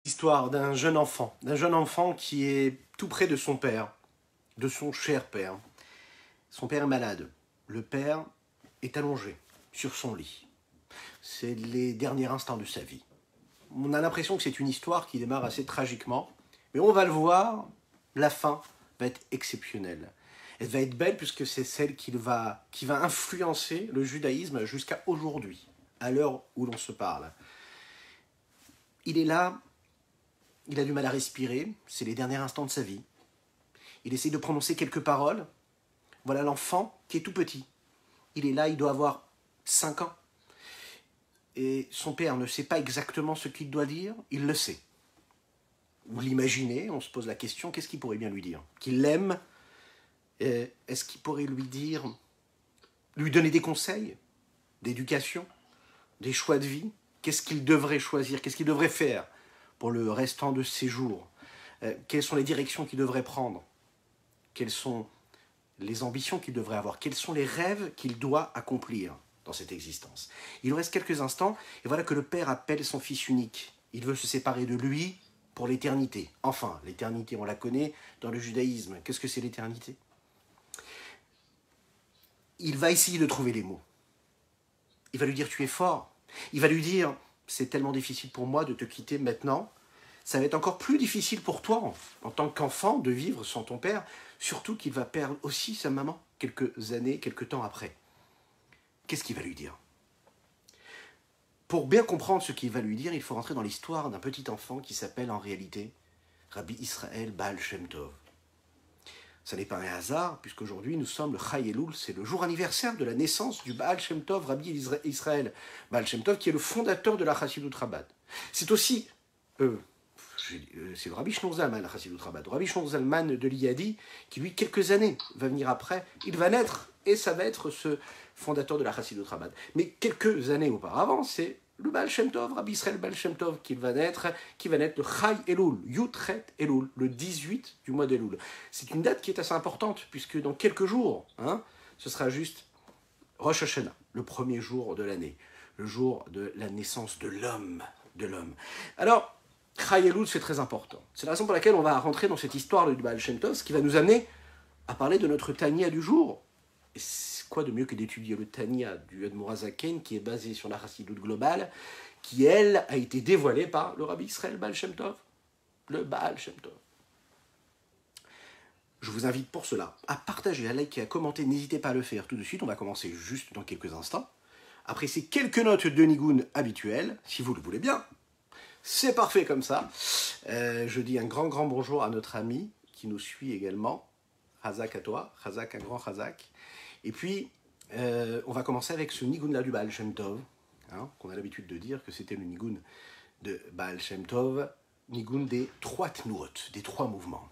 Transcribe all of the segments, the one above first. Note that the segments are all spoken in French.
Histoire d'un jeune enfant qui est tout près de son père, de son cher père. Son père est malade. Le père est allongé sur son lit. C'est les derniers instants de sa vie. On a l'impression que c'est une histoire qui démarre assez tragiquement, mais on va le voir, la fin va être exceptionnelle. Elle va être belle puisque c'est celle qui va influencer le judaïsme jusqu'à aujourd'hui, à l'heure où l'on se parle. Il est là, il a du mal à respirer, c'est les derniers instants de sa vie. Il essaie de prononcer quelques paroles. Voilà l'enfant qui est tout petit. Il est là, il doit avoir 5 ans. Et son père ne sait pas exactement ce qu'il doit dire, il le sait. Vous l'imaginez, on se pose la question, qu'est-ce qu'il pourrait bien lui dire? Qu'il l'aime? Est-ce qu'il pourrait lui dire, lui donner des conseils, d'éducation, des choix de vie? Qu'est-ce qu'il devrait choisir? Qu'est-ce qu'il devrait faire pour le restant de ses jours? Quelles sont les directions qu'il devrait prendre? Quelles sont les ambitions qu'il devrait avoir? Quels sont les rêves qu'il doit accomplir dans cette existence? Il nous reste quelques instants, et voilà que le père appelle son fils unique. Il veut se séparer de lui pour l'éternité. Enfin, l'éternité, on la connaît dans le judaïsme. Qu'est-ce que c'est l'éternité? Il va essayer de trouver les mots. Il va lui dire, tu es fort. Il va lui dire, c'est tellement difficile pour moi de te quitter maintenant. Ça va être encore plus difficile pour toi, en tant qu'enfant, de vivre sans ton père. Surtout qu'il va perdre aussi sa maman quelques années, quelques temps après. Qu'est-ce qu'il va lui dire? Pour bien comprendre ce qu'il va lui dire, il faut rentrer dans l'histoire d'un petit enfant qui s'appelle en réalité Rabbi Israël Baal Shem Tov. Ça n'est pas un hasard, puisqu'aujourd'hui nous sommes le Chai Elul, c'est le jour anniversaire de la naissance du Baal Shem Tov, Rabbi Israël Baal Shem Tov, qui est le fondateur de la Chassidut Chabad. C'est aussi, c'est le Rabbi Shneur Zalman, la Chassidut Chabad. Rabbi Shneur Zalman de Liadi, qui lui, quelques années, va venir après, il va naître, et ça va être ce fondateur de la Chassidut Chabad. Mais quelques années auparavant, c'est le Baal Shem Tov, Rabbi Israël Baal Shem Tov, qui va naître le Chai Elul, Yutret Elul, le 18 du mois d'Elul. C'est une date qui est assez importante, puisque dans quelques jours, ce sera juste Rosh Hashanah, le premier jour de l'année, le jour de la naissance de l'homme. Alors, Chai Elul, c'est très important. C'est la raison pour laquelle on va rentrer dans cette histoire du Baal Shem Tov, ce qui va nous amener à parler de notre Tania du jour. Et quoi de mieux que d'étudier le Tania du Admor HaZaken, qui est basé sur la Chassidut globale, qui, elle, a été dévoilée par le Rabbi Israël Baal Shem Tov, le Baal Shem Tov. Je vous invite pour cela à partager, à liker, à commenter. N'hésitez pas à le faire tout de suite. On va commencer juste dans quelques instants. Après ces quelques notes de Nigun habituelles, si vous le voulez bien, c'est parfait comme ça. Je dis un grand bonjour à notre ami qui nous suit également. Chazak à toi, Chazak, un grand Chazak. Et puis, on va commencer avec ce Nigun-là du Baal Shem Tov, qu'on a l'habitude de dire que c'était le Nigun de Baal Shem Tov, Nigun des 3 tnuot, des 3 mouvements.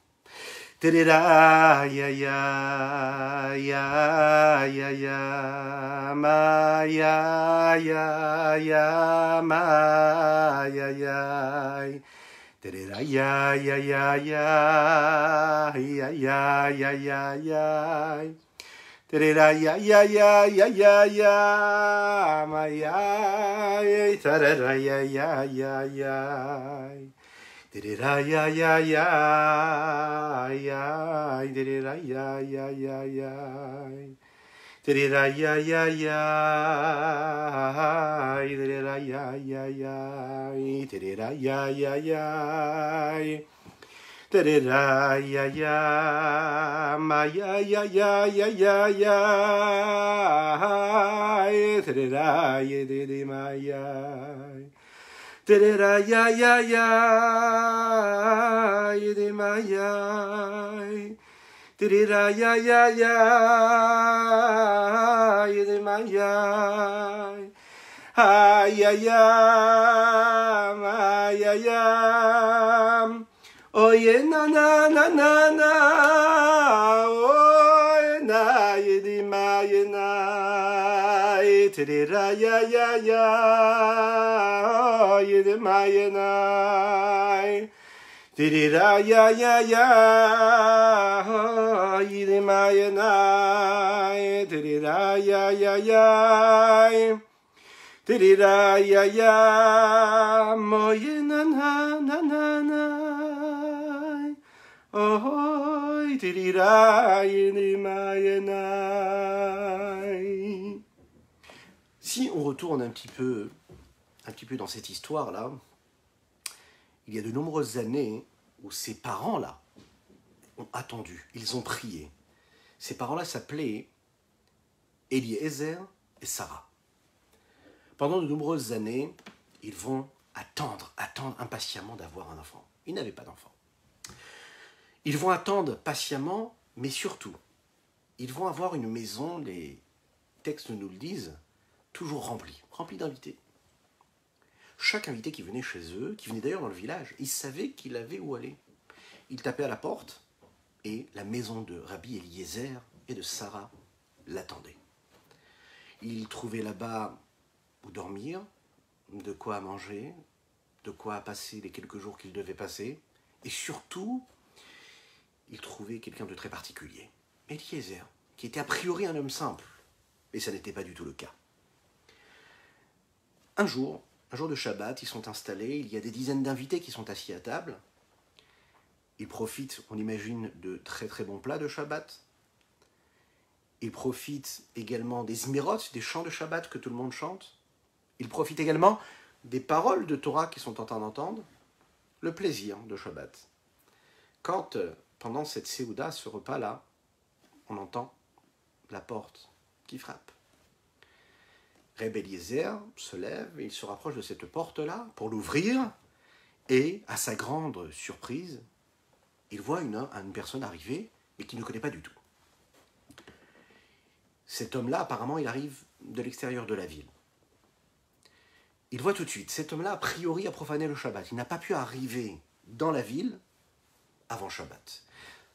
Terera ya ya ya ya ya ma ya ya ya ma ya ya terera ya ya ya ya ya ya ya ya ya terera ya ya ya ya ya ya ma ya terera ya ya ya ya terera ya ya ya ya terera ya ya ya ya terera ya ya ya terera ya ya ya terera ya ya ya terera ya ya ma ya ya ya ya ya ya terera ya de ma ya terera ya ya ya de ma ya terera ya ya ya de ma ya ay ay ay ay ay oye na na na na na oye na de ma na terera ya ya ya oye de ma na terera ya ya ya oye de ma na terera ya ya ya Tirira ya ya moye na na na na Si on retourne un petit peu dans cette histoire-là, il y a de nombreuses années où ces parents-là ont attendu, ils ont prié. Ces parents-là s'appelaient Eliezer et Sarah. Pendant de nombreuses années, ils vont attendre impatiemment d'avoir un enfant. Ils n'avaient pas d'enfant. Ils vont attendre patiemment, mais surtout, ils vont avoir une maison, les textes nous le disent, toujours remplie d'invités. Chaque invité qui venait chez eux, qui venait d'ailleurs dans le village, il savait qu'il avait où aller. Il tapait à la porte et la maison de Rabbi Eliezer et de Sarah l'attendait. Il trouvait là-bas où dormir, de quoi manger, de quoi passer les quelques jours qu'il devait passer, et surtout, il trouvait quelqu'un de très particulier, Eliezer, qui était a priori un homme simple, mais ça n'était pas du tout le cas. Un jour de Shabbat, ils sont installés, il y a des dizaines d'invités qui sont assis à table. Ils profitent, on imagine, de très très bons plats de Shabbat. Ils profitent également des zmirot, des chants de Shabbat que tout le monde chante. Ils profitent également des paroles de Torah qu'ils sont en train d'entendre. Le plaisir de Shabbat. Quand, pendant cette séouda, ce repas-là, on entend la porte qui frappe. Rebbe Eliezer se lève et il se rapproche de cette porte-là pour l'ouvrir et, à sa grande surprise, il voit une personne arriver mais qu'il ne connaît pas du tout. Cet homme-là, apparemment, il arrive de l'extérieur de la ville. Il voit tout de suite, cet homme-là, a priori, a profané le Shabbat. Il n'a pas pu arriver dans la ville avant Shabbat.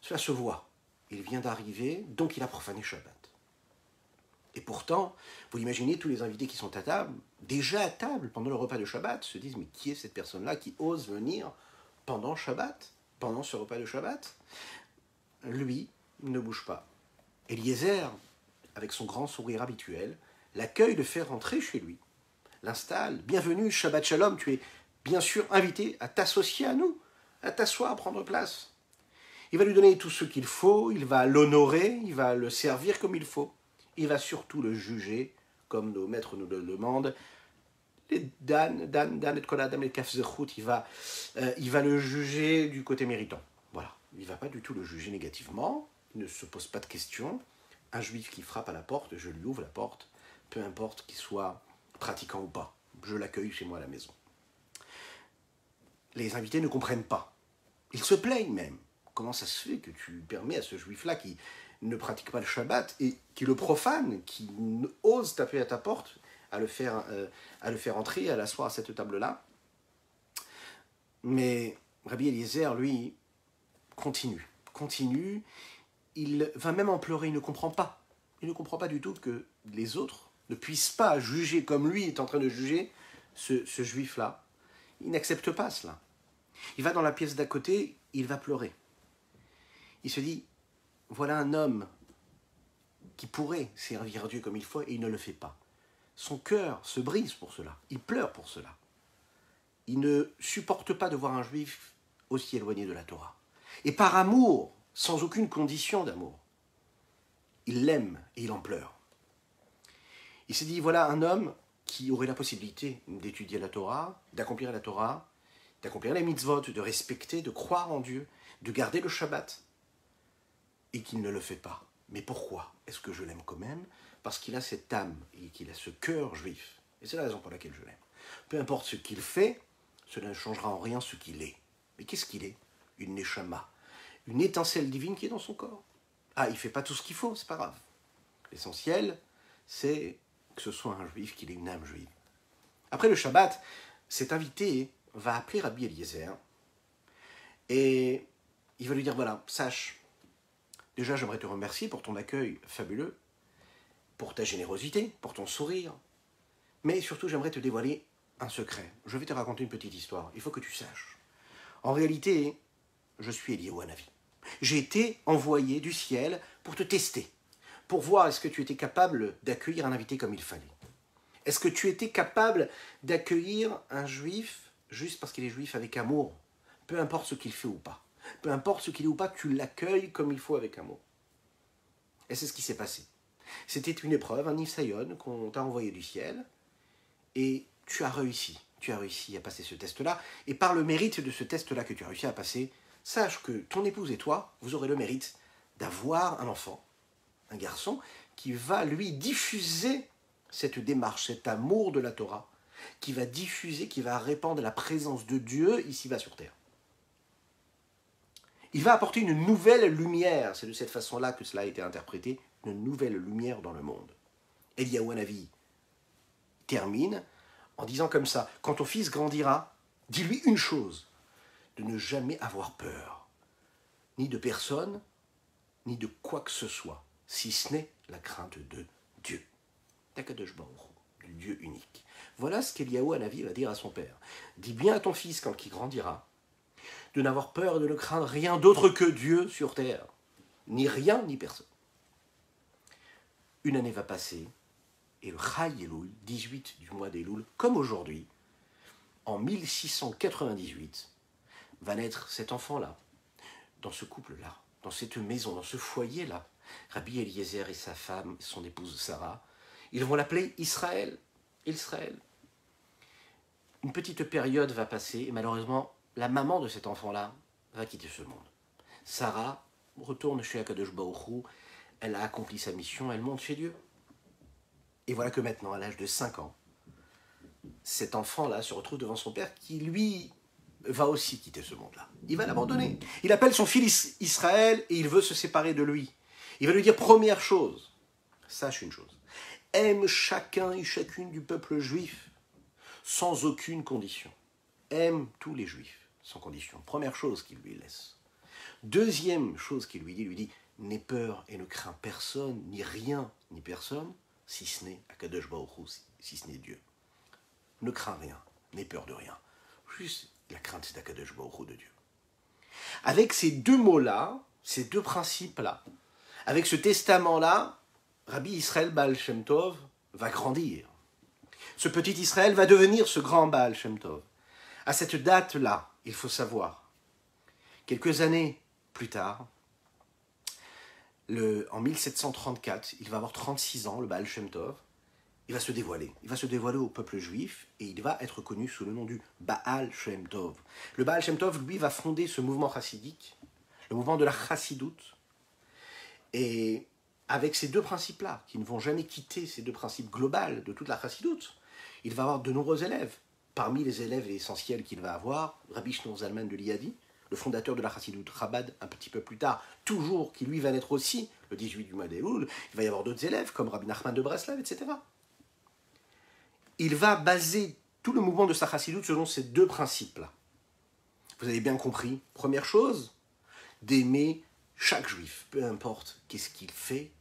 Cela se voit. Il vient d'arriver, donc il a profané Shabbat. Et pourtant, vous imaginez, tous les invités qui sont à table, déjà à table pendant le repas de Shabbat, se disent, mais qui est cette personne-là qui ose venir pendant Shabbat, pendant ce repas de Shabbat? Lui ne bouge pas. Eliezer, avec son grand sourire habituel, l'accueille, le fait rentrer chez lui, l'installe. Bienvenue, Shabbat Shalom, tu es bien sûr invité à t'associer à nous, à t'asseoir, à prendre place. Il va lui donner tout ce qu'il faut, il va l'honorer, il va le servir comme il faut. Il va surtout le juger, comme nos maîtres nous le demandent. Les Dan et Koladam et Kafzechut, il va le juger du côté méritant. Voilà, il ne va pas du tout le juger négativement, il ne se pose pas de questions. Un juif qui frappe à la porte, je lui ouvre la porte, peu importe qu'il soit pratiquant ou pas. Je l'accueille chez moi à la maison. Les invités ne comprennent pas. Ils se plaignent même. Comment ça se fait que tu permets à ce juif-là qui ne pratique pas le Shabbat et qui le profane, qui ose taper à ta porte, à le faire entrer, à l'asseoir à cette table-là? Mais Rabbi Eliezer, lui, continue. Il va même en pleurer, il ne comprend pas. Il ne comprend pas du tout que les autres ne puissent pas juger comme lui est en train de juger ce juif-là. Il n'accepte pas cela. Il va dans la pièce d'à côté, il va pleurer. Il se dit, voilà un homme qui pourrait servir Dieu comme il faut et il ne le fait pas. Son cœur se brise pour cela, il pleure pour cela. Il ne supporte pas de voir un juif aussi éloigné de la Torah. Et par amour, sans aucune condition d'amour, il l'aime et il en pleure. Il s'est dit, voilà un homme qui aurait la possibilité d'étudier la Torah, d'accomplir les mitzvot, de respecter, de croire en Dieu, de garder le Shabbat, et qu'il ne le fait pas. Mais pourquoi est-ce que je l'aime quand même? Parce qu'il a cette âme et qu'il a ce cœur juif. Et c'est la raison pour laquelle je l'aime. Peu importe ce qu'il fait, cela ne changera en rien ce qu'il est. Mais qu'est-ce qu'il est? Une neshama, une étincelle divine qui est dans son corps. Ah, il ne fait pas tout ce qu'il faut, c'est pas grave. L'essentiel, c'est que ce soit un juif, qu'il ait une âme juive. Après le Shabbat, cet invité va appeler Rabbi Eliezer et il va lui dire, voilà, sache, déjà j'aimerais te remercier pour ton accueil fabuleux, pour ta générosité, pour ton sourire, mais surtout j'aimerais te dévoiler un secret. Je vais te raconter une petite histoire, il faut que tu saches. En réalité, je suis Eliyahu Hanavi. J'ai été envoyé du ciel pour te tester, pour voir est-ce que tu étais capable d'accueillir un invité comme il fallait. Est-ce que tu étais capable d'accueillir un juif juste parce qu'il est juif avec amour, peu importe ce qu'il fait ou pas. Peu importe ce qu'il est ou pas, tu l'accueilles comme il faut avec amour. Et c'est ce qui s'est passé. C'était une épreuve, un Nisayon qu'on t'a envoyé du ciel, et tu as réussi. Tu as réussi à passer ce test-là, et par le mérite de ce test-là que tu as réussi à passer, sache que ton épouse et toi, vous aurez le mérite d'avoir un enfant, un garçon, qui va lui diffuser cette démarche, cet amour de la Torah, qui va diffuser, qui va répandre la présence de Dieu ici-bas sur terre. Il va apporter une nouvelle lumière, c'est de cette façon-là que cela a été interprété, une nouvelle lumière dans le monde. Eliyahu Hanavi termine en disant comme ça, quand ton fils grandira, dis-lui une chose, de ne jamais avoir peur, ni de personne, ni de quoi que ce soit, si ce n'est la crainte de Dieu. D'Akadosh Baruch Hu, du Dieu unique. Voilà ce qu'Eliyahu Hanavi va dire à son père. Dis bien à ton fils quand il grandira, de n'avoir peur et de ne craindre rien d'autre que Dieu sur terre, ni rien ni personne. Une année va passer, et le Chai Elul, 18 du mois d'Elul, comme aujourd'hui, en 1698, va naître cet enfant-là, dans ce couple-là, dans cette maison, dans ce foyer-là. Rabbi Eliezer et sa femme, son épouse Sarah, ils vont l'appeler Israël. Israël. Une petite période va passer, et malheureusement, la maman de cet enfant-là va quitter ce monde. Sarah retourne chez Akadosh Baruch Hu, elle a accompli sa mission, elle monte chez Dieu. Et voilà que maintenant, à l'âge de 5 ans, cet enfant-là se retrouve devant son père qui, lui, va aussi quitter ce monde-là. Il va l'abandonner. Il appelle son fils Israël et il veut se séparer de lui. Il va lui dire, première chose, sache une chose, aime chacun et chacune du peuple juif sans aucune condition. Aime tous les juifs sans condition. Première chose qu'il lui laisse. Deuxième chose qu'il lui dit, n'aie peur et ne crains personne, ni rien, ni personne, si ce n'est Akadosh Baruch Hu, si ce n'est Dieu. Ne crains rien, n'aie peur de rien. Juste la crainte d'Akadosh Baruch Hu de Dieu. Avec ces deux mots-là, ces deux principes-là, avec ce testament-là, Rabbi Israël Baal Shem Tov va grandir. Ce petit Israël va devenir ce grand Baal Shem Tov. À cette date-là, il faut savoir, quelques années plus tard, en 1734, il va avoir 36 ans, le Baal Shem Tov, il va se dévoiler. Il va se dévoiler au peuple juif et il va être connu sous le nom du Baal Shem Tov. Le Baal Shem Tov, lui, va fonder ce mouvement chassidique, le mouvement de la chassidoute. Et avec ces deux principes-là, qui ne vont jamais quitter ces deux principes globaux de toute la chassidoute, il va avoir de nombreux élèves. Parmi les élèves essentiels qu'il va avoir, Rabbi Shneur Zalman de Liadi, le fondateur de la chassidoute Chabad, un petit peu plus tard, toujours, qui lui va naître aussi le 18 du mois d'Elul. Il va y avoir d'autres élèves, comme Rabbi Nachman de Breslav, etc. Il va baser tout le mouvement de sa chassidoute selon ces deux principes-là. Vous avez bien compris. Première chose, d'aimer chaque juif, peu importe qu'est-ce qu'il fait,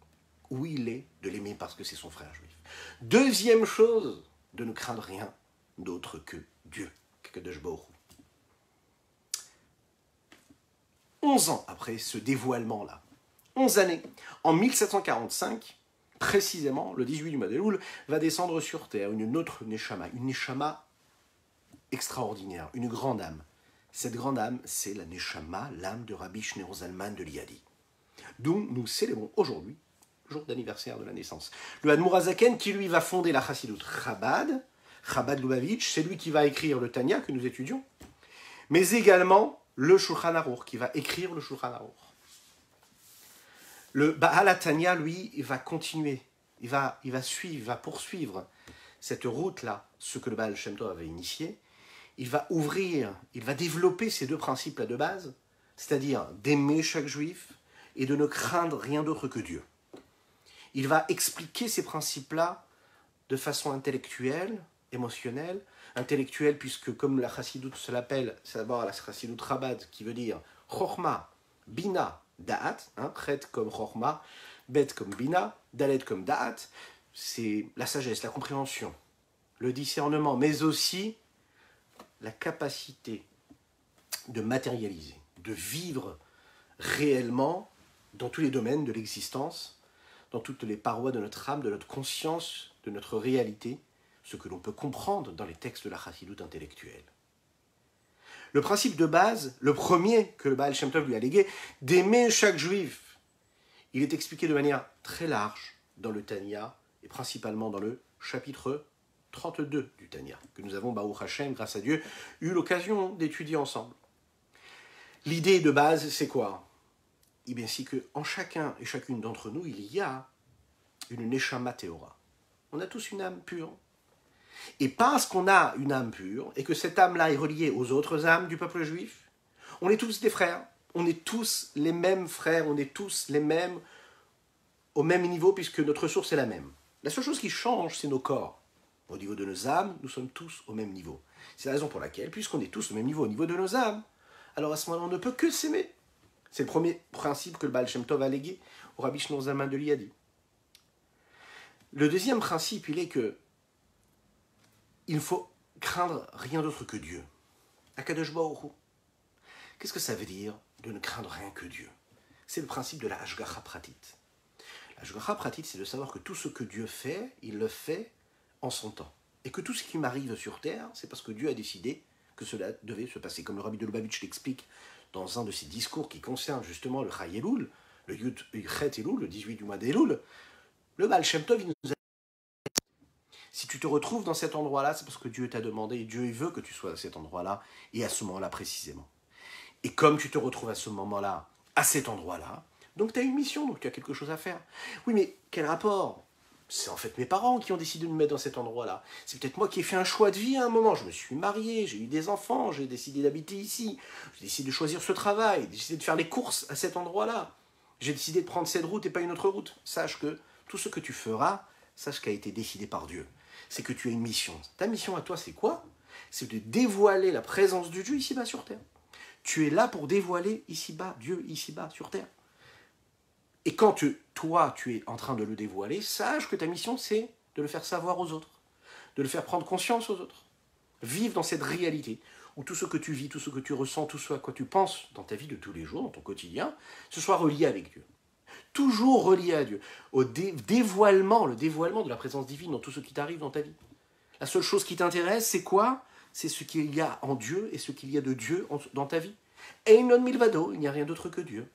où il est, de l'aimer parce que c'est son frère juif. Deuxième chose, de ne craindre rien d'autre que Dieu, Kadosh Baruch Hu. 11 ans après ce dévoilement-là, 11 années, en 1745, précisément, le 18 du mois d'Elul, va descendre sur terre une autre une Neshama extraordinaire, une grande âme. Cette grande âme, c'est la Neshama, l'âme de Rabbi Shneur Zalman de Liadi, dont nous célébrons aujourd'hui, jour d'anniversaire de la naissance. Le Admour HaZaken, qui lui va fonder la chassidoute Chabad, Chabad Lubavitch, c'est lui qui va écrire le Tanya que nous étudions, mais également le Shulchan Aruch, qui va écrire le Shulchan Aruch. Le Baal HaTanya, lui, il va continuer, il va suivre, il va poursuivre cette route-là, ce que le Baal Shem Tov avait initié. Il va ouvrir, il va développer ces deux principes-là de base, c'est-à-dire d'aimer chaque juif et de ne craindre rien d'autre que Dieu. Il va expliquer ces principes-là de façon intellectuelle, émotionnelle, intellectuelle puisque comme la chassidoute se l'appelle, c'est d'abord la chassidoute Chabad qui veut dire Chochma, Bina, Da'at, Chet comme Chochma, Bet comme Bina, Dalet comme Da'at, c'est la sagesse, la compréhension, le discernement, mais aussi la capacité de matérialiser, de vivre réellement dans tous les domaines de l'existence, dans toutes les parois de notre âme, de notre conscience, de notre réalité, ce que l'on peut comprendre dans les textes de la chassidoute intellectuelle. Le principe de base, le premier que le Baal Shem Tov lui a légué, d'aimer chaque juif, il est expliqué de manière très large dans le Tanya, et principalement dans le chapitre 32 du Tanya, que nous avons, Baruch Hashem, grâce à Dieu, eu l'occasion d'étudier ensemble. L'idée de base, c'est quoi? Eh bien, c'est qu'en chacun et chacune d'entre nous, il y a une Neshama Teora. On a tous une âme pure. Et parce qu'on a une âme pure, et que cette âme-là est reliée aux autres âmes du peuple juif, on est tous des frères. On est tous les mêmes frères, on est tous les mêmes, au même niveau, puisque notre source est la même. La seule chose qui change, c'est nos corps. Au niveau de nos âmes, nous sommes tous au même niveau. C'est la raison pour laquelle, puisqu'on est tous au même niveau, au niveau de nos âmes, alors à ce moment-là, on ne peut que s'aimer. C'est le premier principe que le Baal Shem Tov a légué au Rabbi Shneur Zalman de Liadi. Le deuxième principe, il est que il ne faut craindre rien d'autre que Dieu. Akadosh Baruch Hu. Qu'est-ce que ça veut dire de ne craindre rien que Dieu? C'est le principe de la Hashgacha Pratit. La Hashgacha Pratit, c'est de savoir que tout ce que Dieu fait, il le fait en son temps. Et que tout ce qui m'arrive sur terre, c'est parce que Dieu a décidé que cela devait se passer. Comme le Rabbi de Lubavitch l'explique dans un de ses discours qui concerne justement le Chai Elul, le Yud Chet Elul, le 18 du mois d'Elul, le Baal Shem Tov, il nous a... Si tu te retrouves dans cet endroit-là, c'est parce que Dieu t'a demandé, et Dieu veut que tu sois à cet endroit-là, et à ce moment-là précisément. Et comme tu te retrouves à ce moment-là, à cet endroit-là, donc tu as une mission, donc tu as quelque chose à faire. Oui, mais quel rapport? C'est en fait mes parents qui ont décidé de me mettre dans cet endroit-là. C'est peut-être moi qui ai fait un choix de vie à un moment. Je me suis marié, j'ai eu des enfants, j'ai décidé d'habiter ici, j'ai décidé de choisir ce travail, j'ai décidé de faire les courses à cet endroit-là. J'ai décidé de prendre cette route et pas une autre route. Sache que tout ce que tu feras, sache qu'a été décidé par Dieu. C'est que tu as une mission. Ta mission à toi, c'est quoi? C'est de dévoiler la présence de Dieu ici-bas sur terre. Tu es là pour dévoiler ici-bas, Dieu ici-bas sur terre. Et quand toi, tu es en train de le dévoiler, sache que ta mission, c'est de le faire savoir aux autres, de le faire prendre conscience aux autres. Vivre dans cette réalité où tout ce que tu vis, tout ce que tu ressens, tout ce à quoi tu penses dans ta vie de tous les jours, dans ton quotidien, ce soit relié avec Dieu. Toujours relié à Dieu, au dévoilement, le dévoilement de la présence divine dans tout ce qui t'arrive dans ta vie. La seule chose qui t'intéresse, c'est quoi? C'est ce qu'il y a en Dieu et ce qu'il y a de Dieu dans ta vie. Einon milvado, il n'y a rien d'autre que Dieu.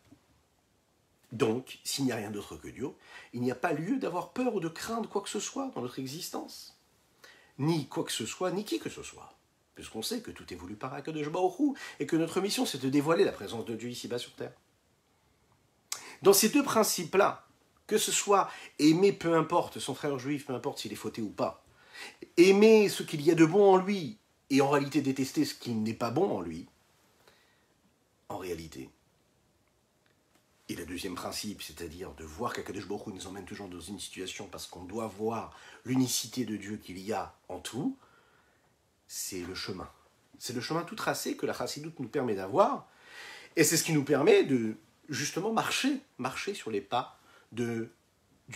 Donc, s'il n'y a rien d'autre que Dieu, il n'y a pas lieu d'avoir peur ou de craindre quoi que ce soit dans notre existence. Ni quoi que ce soit, ni qui que ce soit. Puisqu'on sait que tout est voulu par Akadosh Baruch Hu et que notre mission, c'est de dévoiler la présence de Dieu ici-bas sur terre. Dans ces deux principes-là, que ce soit aimer peu importe son frère juif, peu importe s'il est fauté ou pas, aimer ce qu'il y a de bon en lui et en réalité détester ce qui n'est pas bon en lui, en réalité. Et le deuxième principe, c'est-à-dire de voir qu'Akadosh Baruch Hu nous emmène toujours dans une situation parce qu'on doit voir l'unicité de Dieu qu'il y a en tout, c'est le chemin. C'est le chemin tout tracé que la Chassidoute nous permet d'avoir, et c'est ce qui nous permet de justement marcher sur les pas du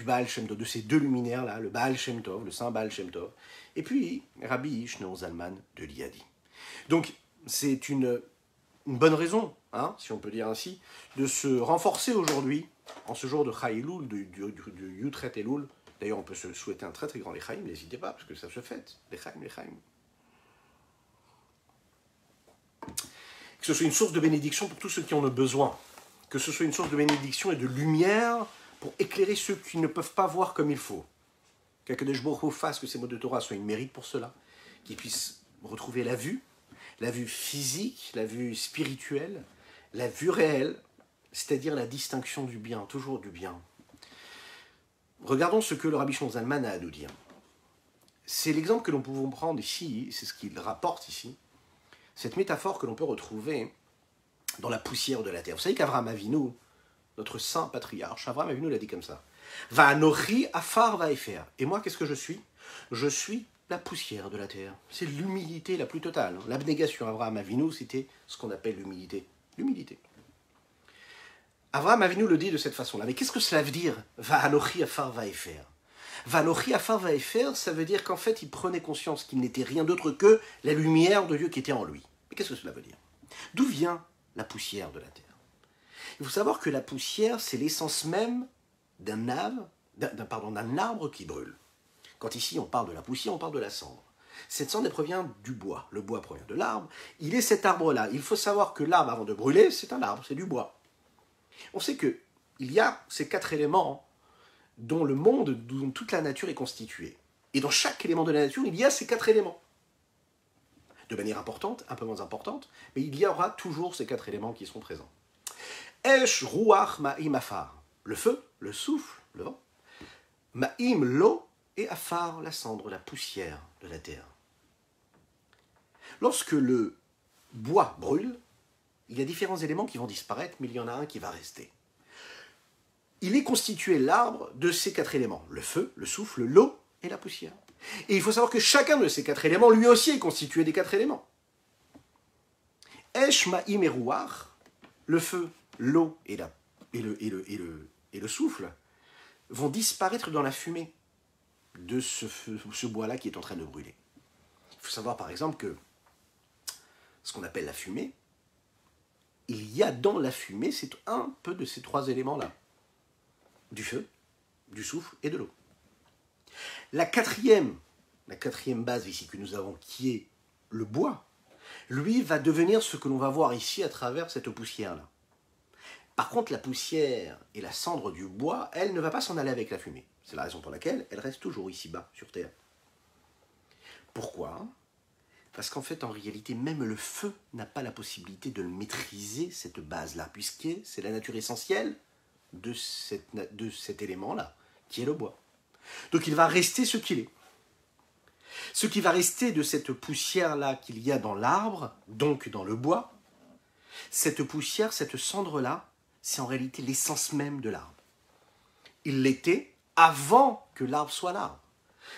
Baal Shem Tov, de ces deux luminaires-là, le Baal Shem Tov, le Saint Baal Shem Tov, et puis Rabbi Shneur Zalman de Liadi. Donc, c'est une bonne raison, si on peut dire ainsi, de se renforcer aujourd'hui, en ce jour de Chai Elul, du Yud Chet Elul. D'ailleurs, on peut se souhaiter un très très grand Lechaim, n'hésitez pas, parce que ça se fête. Lechaim. Que ce soit une source de bénédiction pour tous ceux qui en ont besoin. Que ce soit une source de bénédiction et de lumière pour éclairer ceux qui ne peuvent pas voir comme il faut. Qu'Akadosh Baruch Hu fasse que ces mots de Torah soient une mérite pour cela, qu'ils puissent retrouver la vue physique, la vue spirituelle, la vue réelle, c'est-à-dire la distinction du bien, toujours du bien. Regardons ce que le Rabbi Shneur Zalman a à nous dire. C'est l'exemple que nous pouvons prendre ici, c'est ce qu'il rapporte ici, cette métaphore que l'on peut retrouver dans la poussière de la terre. Vous savez qu'Avraham Avinu, notre saint patriarche, Avraham Avinu l'a dit comme ça. Va'anochi afar va'efer. Et moi, qu'est-ce que je suis? Je suis la poussière de la terre. C'est l'humilité la plus totale. L'abnégation. Avraham Avinu, c'était ce qu'on appelle l'humilité. L'humilité. Avraham Avinu le dit de cette façon-là. Mais qu'est-ce que cela veut dire? Va'anochi afar va'efer. Va'anochi afar va'efer, ça veut dire qu'en fait, il prenait conscience qu'il n'était rien d'autre que la lumière de Dieu qui était en lui. Mais qu'est-ce que cela veut dire? D'où vient la poussière de la terre? Il faut savoir que la poussière, c'est l'essence même d'un arbre qui brûle. Quand ici on parle de la poussière, on parle de la cendre. Cette cendre, elle provient du bois. Le bois provient de l'arbre. Il est cet arbre-là. Il faut savoir que l'arbre, avant de brûler, c'est un arbre, c'est du bois. On sait qu'il y a ces 4 éléments dont le monde, dont toute la nature est constituée. Et dans chaque élément de la nature, il y a ces 4 éléments. De manière importante, un peu moins importante, mais il y aura toujours ces 4 éléments qui seront présents. Esh, ruach, ma'im, afar. Le feu, le souffle, le vent. Ma'im, l'eau, et afar, la cendre, la poussière de la terre. Lorsque le bois brûle, il y a différents éléments qui vont disparaître, mais il y en a un qui va rester. Il est constitué, l'arbre, de ces 4 éléments. Le feu, le souffle, l'eau et la poussière. Et il faut savoir que chacun de ces 4 éléments, lui aussi, est constitué des 4 éléments. Esh, ma'im et ruach, le feu, l'eau et le souffle, vont disparaître dans la fumée de ce bois-là qui est en train de brûler. Il faut savoir par exemple que ce qu'on appelle la fumée, il y a dans la fumée, c'est un peu de ces 3 éléments-là. Du feu, du souffle et de l'eau. La quatrième base ici que nous avons, qui est le bois, lui va devenir ce que l'on va voir ici à travers cette poussière-là. Par contre, la poussière et la cendre du bois, elle ne va pas s'en aller avec la fumée. C'est la raison pour laquelle elle reste toujours ici-bas, sur Terre. Pourquoi ? Parce qu'en fait, en réalité, même le feu n'a pas la possibilité de le maîtriser, cette base-là, puisque c'est la nature essentielle de cet élément-là, qui est le bois. Donc il va rester ce qu'il est. Ce qui va rester de cette poussière-là qu'il y a dans l'arbre, donc dans le bois, cette poussière, cette cendre-là, c'est en réalité l'essence même de l'arbre. Il l'était avant que l'arbre soit l'arbre.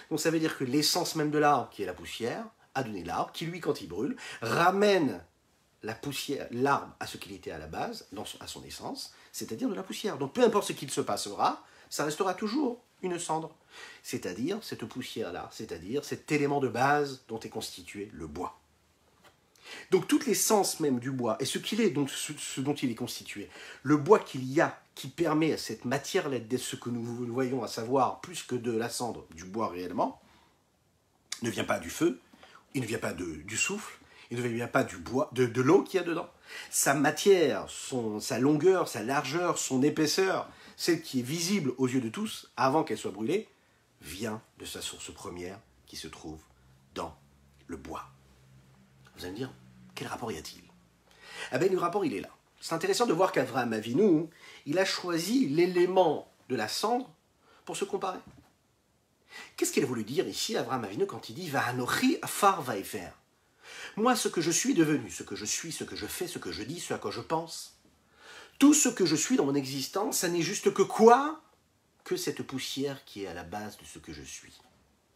Donc ça veut dire que l'essence même de l'arbre, qui est la poussière, a donné l'arbre, qui lui, quand il brûle, ramène la poussière, l'arbre à ce qu'il était à la base, à son essence, c'est-à-dire de la poussière. Donc peu importe ce qu'il se passera, ça restera toujours une cendre. C'est-à-dire cette poussière-là, c'est-à-dire cet élément de base dont est constitué le bois. Donc toute l'essence même du bois, et ce qu'il est, donc ce dont il est constitué, le bois qu'il y a, qui permet à cette matière-là d'être ce que nous voyons, à savoir plus que de la cendre, du bois réellement, ne vient pas du feu, il ne vient pas du souffle, il ne vient pas du bois, de l'eau qu'il y a dedans. Sa matière, sa longueur, sa largeur, son épaisseur, celle qui est visible aux yeux de tous, avant qu'elle soit brûlée, vient de sa source première qui se trouve dans le bois. Vous allez me dire, quel rapport y a-t-il ? Eh bien, le rapport, il est là. C'est intéressant de voir qu'Avraham Avinu, il a choisi l'élément de la cendre pour se comparer. Qu'est-ce qu'il a voulu dire ici, Avraham Avinu, quand il dit « Va'anochi afar va'efer » ? Moi, ce que je suis devenu, ce que je suis, ce que je fais, ce que je dis, ce à quoi je pense, tout ce que je suis dans mon existence, ça n'est juste que quoi ? Que cette poussière qui est à la base de ce que je suis,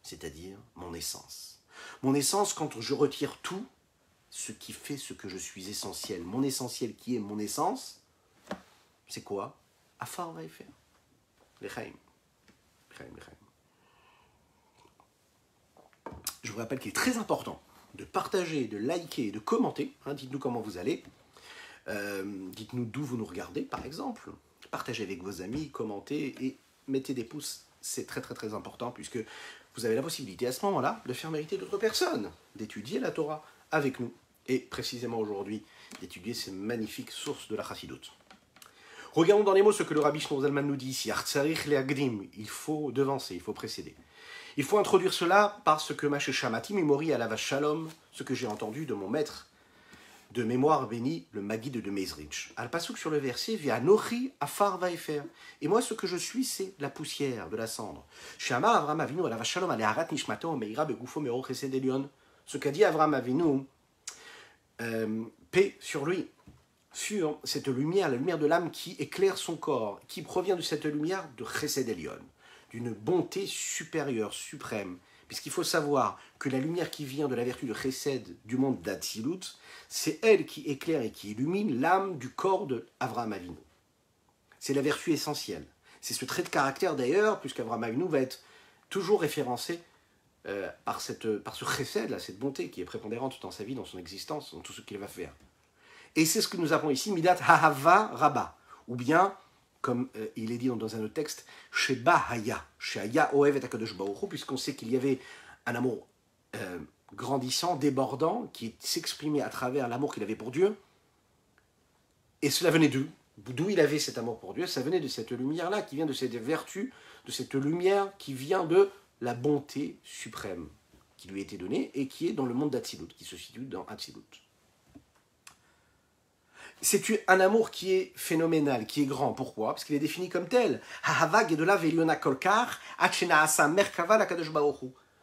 c'est-à-dire mon essence. Mon essence, quand je retire tout, ce qui fait ce que je suis essentiel, mon essentiel qui est mon essence, c'est quoi ? Afar va'efer. L'echaim. Je vous rappelle qu'il est très important de partager, de liker, de commenter. Dites-nous comment vous allez. Dites-nous d'où vous nous regardez, par exemple. Partagez avec vos amis, commentez et mettez des pouces. C'est très très très important puisque vous avez la possibilité à ce moment-là de faire mériter d'autres personnes, d'étudier la Torah avec nous. Et précisément aujourd'hui, d'étudier ces magnifiques sources de la Chassidoute. Regardons dans les mots ce que le Rabbi Shlomo Zalman nous dit ici. Il faut devancer, il faut précéder. Il faut introduire cela parce que Maché Shamati Mimori Alava Shalom, ce que j'ai entendu de mon maître de mémoire béni, le Maguide de Mezrich. Al-Pasouk sur le verset, via Nochi Afar Vaefer. Et moi, ce que je suis, c'est la poussière, de la cendre. Shama Avraham Avinu Alava Shalom Aleharat Nishmato Meira Begufo Mero Chesed Elion. Ce qu'a dit Avraham Avinu, paix sur lui, sur cette lumière, la lumière de l'âme qui éclaire son corps, qui provient de cette lumière de Chesed Elion, d'une bonté supérieure, suprême. Puisqu'il faut savoir que la lumière qui vient de la vertu de Chesed du monde d'Atsilut, c'est elle qui éclaire et qui illumine l'âme du corps d'Avraham Avinu. C'est la vertu essentielle. C'est ce trait de caractère d'ailleurs, puisqu'Avraham Avinu va être toujours référencé par ce Chesed, là, cette bonté qui est prépondérante dans sa vie, dans son existence, dans tout ce qu'il va faire. Et c'est ce que nous avons ici, Midat Hahava Rabba, ou bien, comme il est dit dans un autre texte, Sheba Haya, Shaya Oev et Akadosh Baruch Hu, puisqu'on sait qu'il y avait un amour grandissant, débordant, qui s'exprimait à travers l'amour qu'il avait pour Dieu. Et cela venait d'où il avait cet amour pour Dieu? Ça venait de cette lumière-là, qui vient de cette vertu, de cette lumière qui vient de la bonté suprême qui lui a été donnée et qui est dans le monde d'Atsilut, qui se situe dans Atsilut. C'est un amour qui est phénoménal, qui est grand. Pourquoi? Parce qu'il est défini comme tel. Un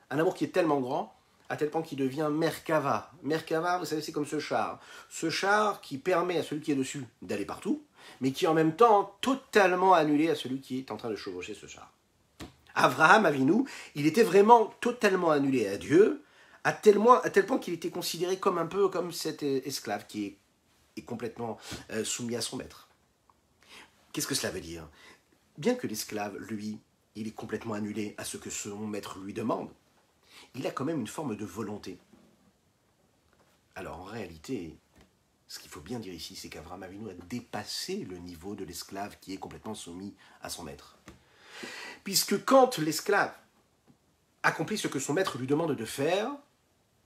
amour qui est tellement grand, à tel point qu'il devient Merkava. Merkava, vous savez, c'est comme ce char. Ce char qui permet à celui qui est dessus d'aller partout, mais qui est en même temps totalement annulé à celui qui est en train de chevaucher ce char. Abraham Avinu, il était vraiment totalement annulé à Dieu, à tel point qu'il était considéré comme un peu comme cet esclave qui est complètement soumis à son maître. Qu'est-ce que cela veut dire? Bien que l'esclave, lui, il est complètement annulé à ce que son maître lui demande, il a quand même une forme de volonté. Alors en réalité, ce qu'il faut bien dire ici, c'est qu'Abraham Avinu a dépassé le niveau de l'esclave qui est complètement soumis à son maître. Puisque quand l'esclave accomplit ce que son maître lui demande de faire,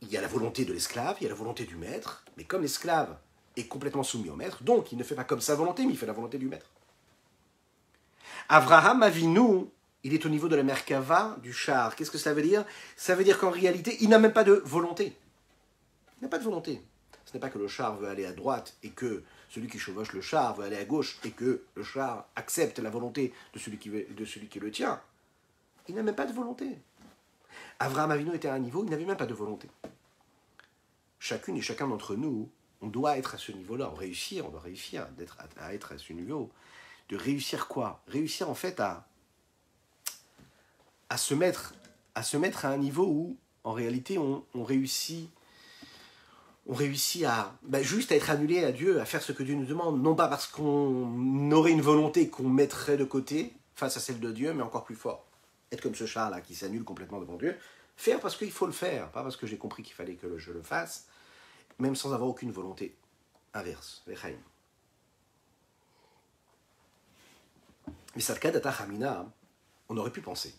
il y a la volonté de l'esclave, il y a la volonté du maître, mais comme l'esclave est complètement soumis au maître, donc il ne fait pas comme sa volonté, mais il fait la volonté du maître. Abraham Avinu, il est au niveau de la Merkava, du char. Qu'est-ce que ça veut dire? Ça veut dire qu'en réalité, il n'a même pas de volonté. Il n'a pas de volonté. Ce n'est pas que le char veut aller à droite et que celui qui chevauche le char veut aller à gauche et que le char accepte la volonté de celui qui le tient. Il n'a même pas de volonté. Abraham Avinu était à un niveau, il n'avait même pas de volonté. Chacune et chacun d'entre nous, on doit être à ce niveau-là, on doit réussir à être à ce niveau. De réussir quoi? Réussir en fait à se mettre à un niveau où, en réalité, on réussit à juste à être annulé à Dieu, à faire ce que Dieu nous demande, non pas parce qu'on aurait une volonté qu'on mettrait de côté face à celle de Dieu, mais encore plus fort. Être comme ce char-là qui s'annule complètement devant Dieu. Faire parce qu'il faut le faire, pas parce que j'ai compris qu'il fallait que je le fasse, même sans avoir aucune volonté inverse. Mais Sarkad Ata Hamina, on aurait pu penser.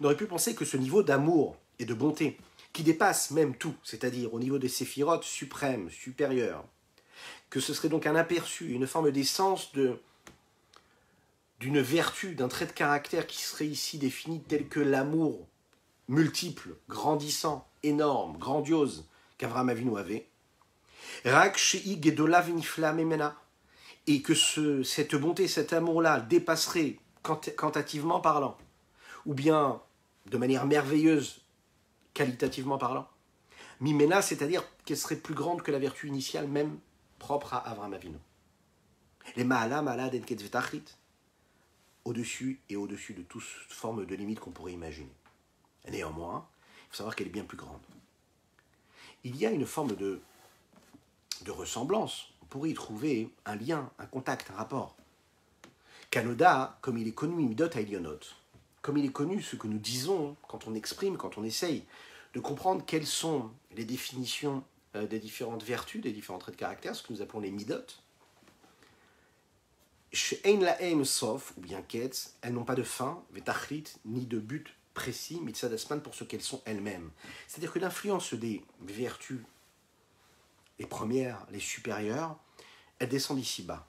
On aurait pu penser que ce niveau d'amour et de bonté, qui dépasse même tout, c'est-à-dire au niveau des séphirotes suprêmes, supérieures, que ce serait donc un aperçu, une forme d'essence d'une vertu, d'un trait de caractère qui serait ici défini tel que l'amour multiple, grandissant, énorme, grandiose qu'Avraham Avinu avait, et que cette bonté, cet amour-là dépasserait quantitativement parlant, ou bien de manière merveilleuse, qualitativement parlant, Mimena, c'est-à-dire qu'elle serait plus grande que la vertu initiale même propre à Avraham Avinu. Les Ma'ala, Ma'ala, Denket Vetachrit, au-dessus et au-dessus de toute forme de limite qu'on pourrait imaginer. Néanmoins, il faut savoir qu'elle est bien plus grande. Il y a une forme de ressemblance. On pourrait y trouver un lien, un contact, un rapport. Kanoda, comme il est connu, Midot Hailionot, comme il est connu ce que nous disons quand on exprime, quand on essaye de comprendre quelles sont les définitions des différentes vertus, des différents traits de caractère, ce que nous appelons les Midot. She'ein la'em sof, ou bien ketz, elles n'ont pas de fin, vetachlit, ni de but précis, mitzad asman, pour ce qu'elles sont elles-mêmes. C'est-à-dire que l'influence des vertus, les premières, les supérieures, elles descendent ici bas.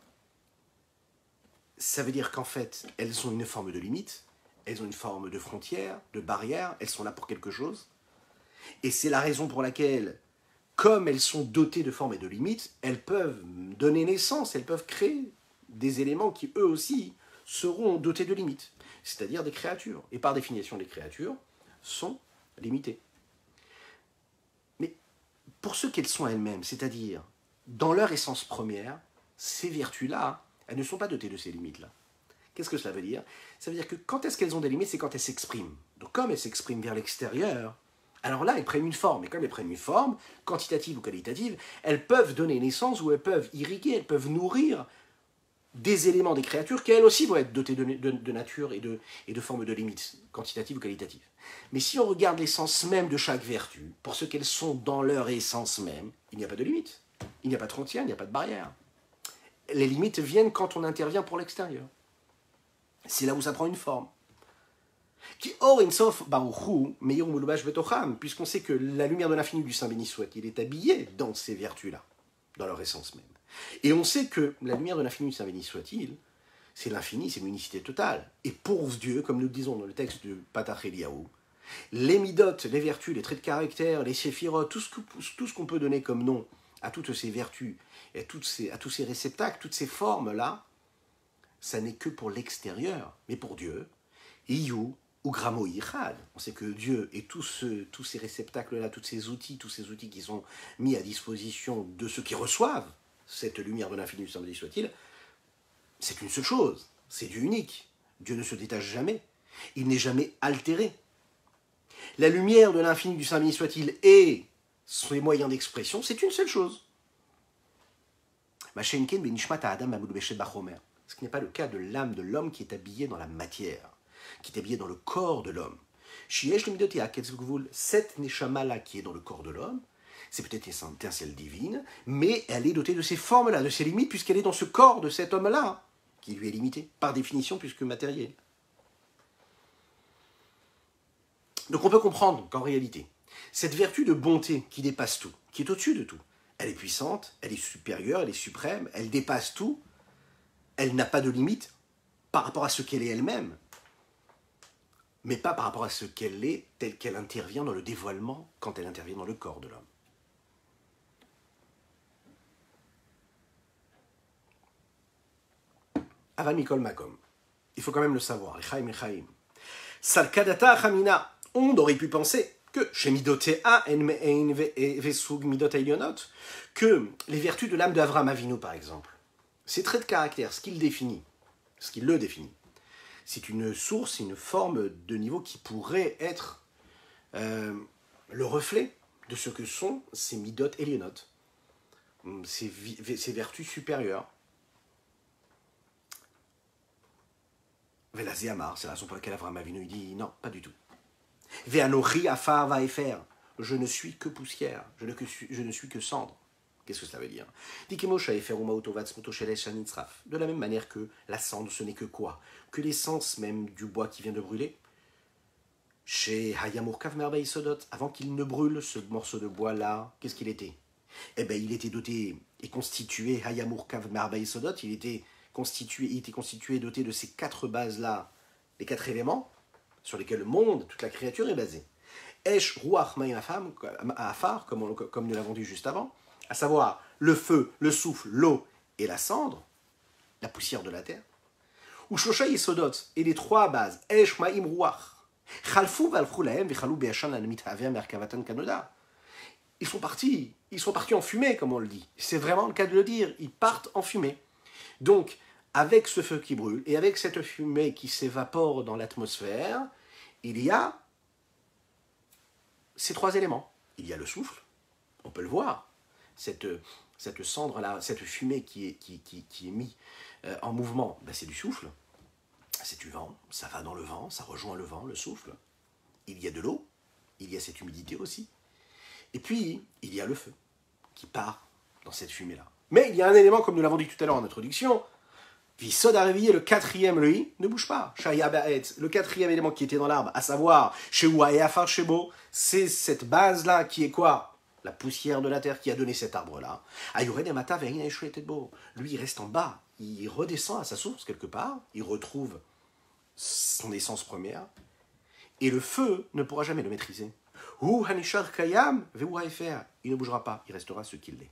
Ça veut dire qu'en fait, elles ont une forme de limite, elles ont une forme de frontière, de barrière, elles sont là pour quelque chose. Et c'est la raison pour laquelle, comme elles sont dotées de formes et de limites, elles peuvent donner naissance, elles peuvent créer des éléments qui, eux aussi, seront dotés de limites, c'est-à-dire des créatures. Et par définition, les créatures sont limitées. Mais pour ce qu'elles sont elles-mêmes, c'est-à-dire dans leur essence première, ces vertus-là, elles ne sont pas dotées de ces limites-là. Qu'est-ce que cela veut dire? Ça veut dire que quand est-ce qu'elles ont des limites, c'est quand elles s'expriment. Donc comme elles s'expriment vers l'extérieur, alors là, elles prennent une forme. Et comme elles prennent une forme, quantitative ou qualitative, elles peuvent donner naissance ou elles peuvent irriguer, elles peuvent nourrir des éléments des créatures qui elles aussi vont être dotées de nature et de formes de limites, quantitatives ou qualitatives. Mais si on regarde l'essence même de chaque vertu, pour ce qu'elles sont dans leur essence même, il n'y a pas de limite. Il n'y a pas de frontière, il n'y a pas de barrière. Les limites viennent quand on intervient pour l'extérieur. C'est là où ça prend une forme. Qui or insof baruchu meir mulubash betocham, puisqu'on sait que la lumière de l'infini du Saint béni soit-il est habillée dans ces vertus-là, dans leur essence même. Et on sait que la lumière de l'infini du Saint béni soit-il, c'est l'infini, c'est l'unicité totale. Et pour Dieu, comme nous le disons dans le texte de Patach Eliyahu, les midot, les vertus, les traits de caractère, les séphirot, tout ce qu'on peut donner comme nom à toutes ces vertus, et à tous ces réceptacles, toutes ces formes-là, ça n'est que pour l'extérieur. Mais pour Dieu, Iyu ou Gramo Yichad, on sait que Dieu et tous ces réceptacles-là, tous ces outils qui sont mis à disposition de ceux qui reçoivent cette lumière de l'infini du Saint béni soit-il, c'est une seule chose, c'est Dieu unique. Dieu ne se détache jamais, il n'est jamais altéré. La lumière de l'infini du Saint béni soit-il et ses moyens d'expression, c'est une seule chose. Ce qui n'est pas le cas de l'âme de l'homme qui est habillée dans la matière, qui est habillée dans le corps de l'homme. Cette neshama-là qui est dans le corps de l'homme, c'est peut-être une étincelle divine, mais elle est dotée de ces formes-là, de ces limites, puisqu'elle est dans ce corps de cet homme-là, qui lui est limité, par définition, puisque matériel. Donc on peut comprendre qu'en réalité, cette vertu de bonté qui dépasse tout, qui est au-dessus de tout, elle est puissante, elle est supérieure, elle est suprême, elle dépasse tout, elle n'a pas de limite par rapport à ce qu'elle est elle-même, mais pas par rapport à ce qu'elle est telle qu'elle intervient dans le dévoilement quand elle intervient dans le corps de l'homme. Aval Mikol Makom. Il faut quand même le savoir. Lechaim. Salkadata Chamina. On aurait pu penser que chez Midotea en Vesug Midot Elionot, que les vertus de l'âme d'Avram Avinu, par exemple, ces traits de caractère, ce qu'il le définit, c'est une source, une forme de niveau qui pourrait être le reflet de ce que sont ces Midot Elionot, ces vertus supérieures. Velazé Amar, c'est la raison pour laquelle Avraham Avinu dit non, pas du tout. Ve'anochi afar va'efer, je ne suis que poussière, je ne suis que cendre. Qu'est-ce que cela veut dire? De la même manière que la cendre, ce n'est que quoi? Que l'essence même du bois qui vient de brûler. Chez Hayamurkav Merveille Sodot, avant qu'il ne brûle ce morceau de bois-là, qu'est-ce qu'il était? Eh bien, il était doté et constitué, Hayamurkav Merveille Sodot, il était constitué, doté de ces 4 bases-là, les 4 éléments sur lesquels le monde, toute la créature est basée. Esh, Ruach, Mayim, Afar, comme nous l'avons dit juste avant, à savoir le feu, le souffle, l'eau et la cendre, la poussière de la terre. Ou Shosha Yesodot, et les 3 bases, Esh, Mayim, Ruach, Chalfu, Valchou, Lahem, Vechalu, Be'ashan, Anamit, Haver, Merkavatan, Kanoda. Ils sont partis en fumée, comme on le dit. C'est vraiment le cas de le dire, ils partent en fumée. Donc, avec ce feu qui brûle et avec cette fumée qui s'évapore dans l'atmosphère, il y a ces 3 éléments. Il y a le souffle, on peut le voir, cette cendre-là, cette fumée qui est mise en mouvement, ben c'est du souffle, c'est du vent, ça va dans le vent, ça rejoint le vent, le souffle. Il y a de l'eau, il y a cette humidité aussi. Et puis, il y a le feu qui part dans cette fumée-là. Mais il y a un élément, comme nous l'avons dit tout à l'heure en introduction, Visod a réveillé le 4e, lui, ne bouge pas. Shaya Ba'et, le 4e élément qui était dans l'arbre, à savoir, Shewa et Afar Shebo, c'est cette base-là qui est quoi? La poussière de la terre qui a donné cet arbre-là. Ayured et Mata Ve'in Eshuetetbo. Lui, il reste en bas, il redescend à sa source quelque part, il retrouve son essence première, et le feu ne pourra jamais le maîtriser. Hu Hanishar Kayam Ve'u Haefer. Il ne bougera pas, il restera ce qu'il est.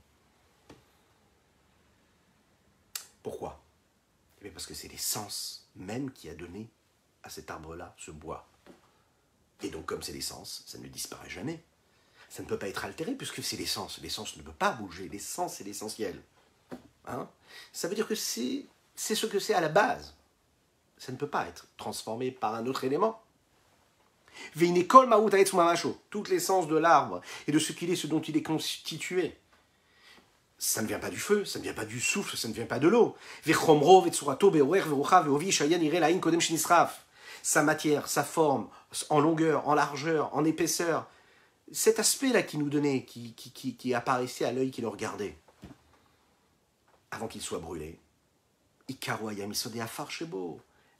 Pourquoi? Eh bien parce que c'est l'essence même qui a donné à cet arbre-là ce bois. Et donc comme c'est l'essence, ça ne disparaît jamais. Ça ne peut pas être altéré puisque c'est l'essence. L'essence ne peut pas bouger. L'essence, c'est l'essentiel. Hein? Ça veut dire que c'est ce que c'est à la base. Ça ne peut pas être transformé par un autre élément. Toute l'essence de l'arbre et de ce qu'il est, ce dont il est constitué. Ça ne vient pas du feu, ça ne vient pas du souffle, ça ne vient pas de l'eau. Sa matière, sa forme, en longueur, en largeur, en épaisseur, cet aspect-là qui nous donnait, qui apparaissait à l'œil qui le regardait, avant qu'il soit brûlé.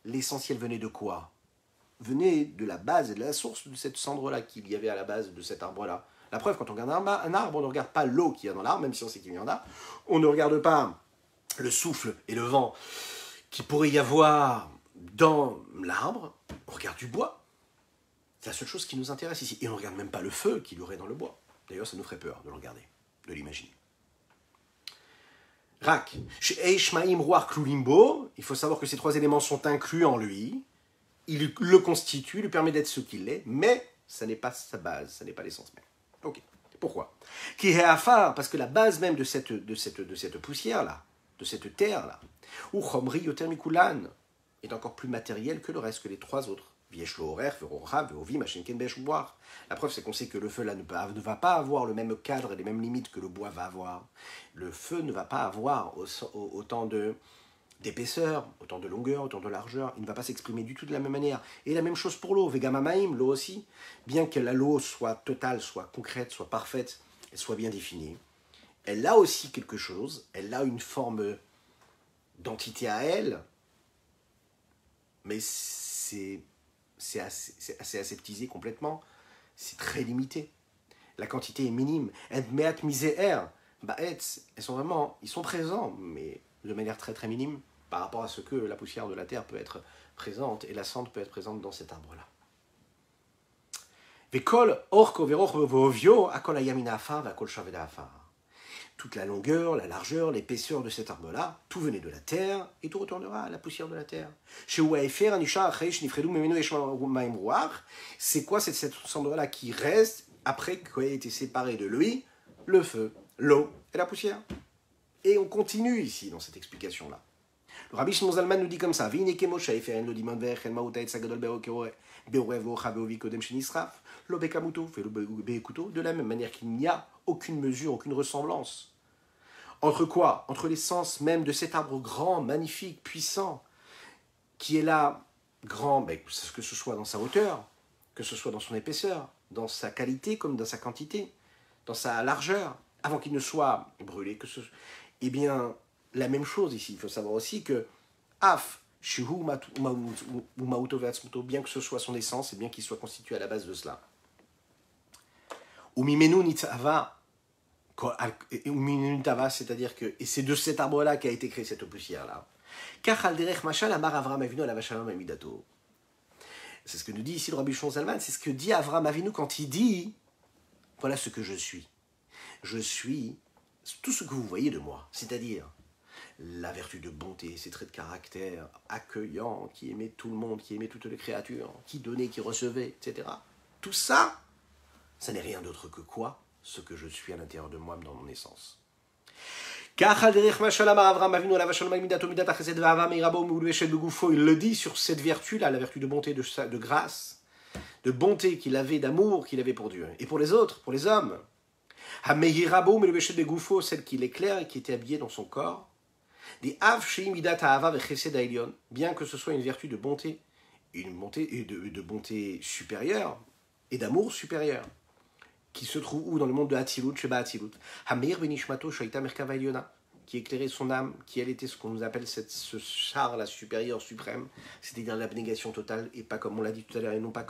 L'essentiel venait de quoi? venait de la base et de la source de cette cendre-là qu'il y avait à la base de cet arbre-là. La preuve, quand on regarde un arbre, on ne regarde pas l'eau qu'il y a dans l'arbre, même si on sait qu'il y en a. On ne regarde pas le souffle et le vent qu'il pourrait y avoir dans l'arbre. On regarde du bois. C'est la seule chose qui nous intéresse ici. Et on ne regarde même pas le feu qu'il y aurait dans le bois. D'ailleurs, ça nous ferait peur de le regarder, de l'imaginer. Rak, Sheishmaim Ruach Klulimbo, il faut savoir que ces trois éléments sont inclus en lui. Il le constitue, lui permet d'être ce qu'il est, mais ça n'est pas sa base, ça n'est pas l'essence même. Ok. Pourquoi? Qui est afar, parce que la base même de cette poussière-là, de cette terre-là, ou Chomri Yotermikulan, est encore plus matérielle que le reste, que les trois autres. La preuve, c'est qu'on sait que le feu là ne va pas avoir le même cadre et les mêmes limites que le bois va avoir. Le feu ne va pas avoir autant d'épaisseur, autant de longueur, autant de largeur. Il ne va pas s'exprimer du tout de la même manière. Et la même chose pour l'eau. Vegamamaim, l'eau aussi. Bien que l'eau soit totale, soit concrète, soit parfaite, elle soit bien définie, elle a aussi quelque chose. Elle a une forme d'entité à elle, mais c'est assez aseptisé complètement, c'est très limité. La quantité est minime. Ils sont présents, mais de manière très très minime par rapport à ce que la poussière de la terre peut être présente et la cendre peut être présente dans cet arbre-là. Toute la longueur, la largeur, l'épaisseur de cet arbre-là, tout venait de la terre et tout retournera à la poussière de la terre. C'est quoi cette cendre-là qui reste après qu'il ait été séparé de lui? Le feu, l'eau et la poussière. Et on continue ici dans cette explication-là. Le Rabbi Shimon Zalman nous dit comme ça: de la même manière qu'il n'y a aucune mesure, aucune ressemblance. Entre quoi? Entre l'essence même de cet arbre grand, magnifique, puissant, qui est là, grand, que ce soit dans sa hauteur, que ce soit dans son épaisseur, dans sa qualité comme dans sa quantité, dans sa largeur, avant qu'il ne soit brûlé. Eh bien, la même chose ici. Il faut savoir aussi que Af, bien que ce soit son essence et bien qu'il soit constitué à la base de cela. C'est-à-dire que, et c'est de cet arbre-là qu'a été créée cette poussière-là. C'est ce que nous dit ici le Rabbi Shimon Zalman, c'est ce que dit Avraham Avinu quand il dit: voilà ce que je suis. Je suis tout ce que vous voyez de moi, c'est-à-dire la vertu de bonté, ses traits de caractère, accueillant, qui aimait tout le monde, qui aimait toutes les créatures, qui donnait, qui recevait, etc. Tout ça, ça n'est rien d'autre que quoi? Ce que je suis à l'intérieur de moi, dans mon essence. Il le dit sur cette vertu-là, la vertu de bonté, de grâce, de bonté qu'il avait, d'amour qu'il avait pour Dieu. Et pour les autres, pour les hommes. Celle qui l'éclaire et qui était habillée dans son corps. Bien que ce soit une vertu de bonté, de bonté supérieure et d'amour supérieur, qui se trouve où? Dans le monde de Hatzilut, Sheba Hatzilut. Hamir benishmato shaita merkava eliona, qui éclairait son âme, qui elle était ce qu'on nous appelle ce char-là supérieur, suprême, c'est-à-dire l'abnégation totale, et pas comme on l'a dit tout à l'heure, et non pas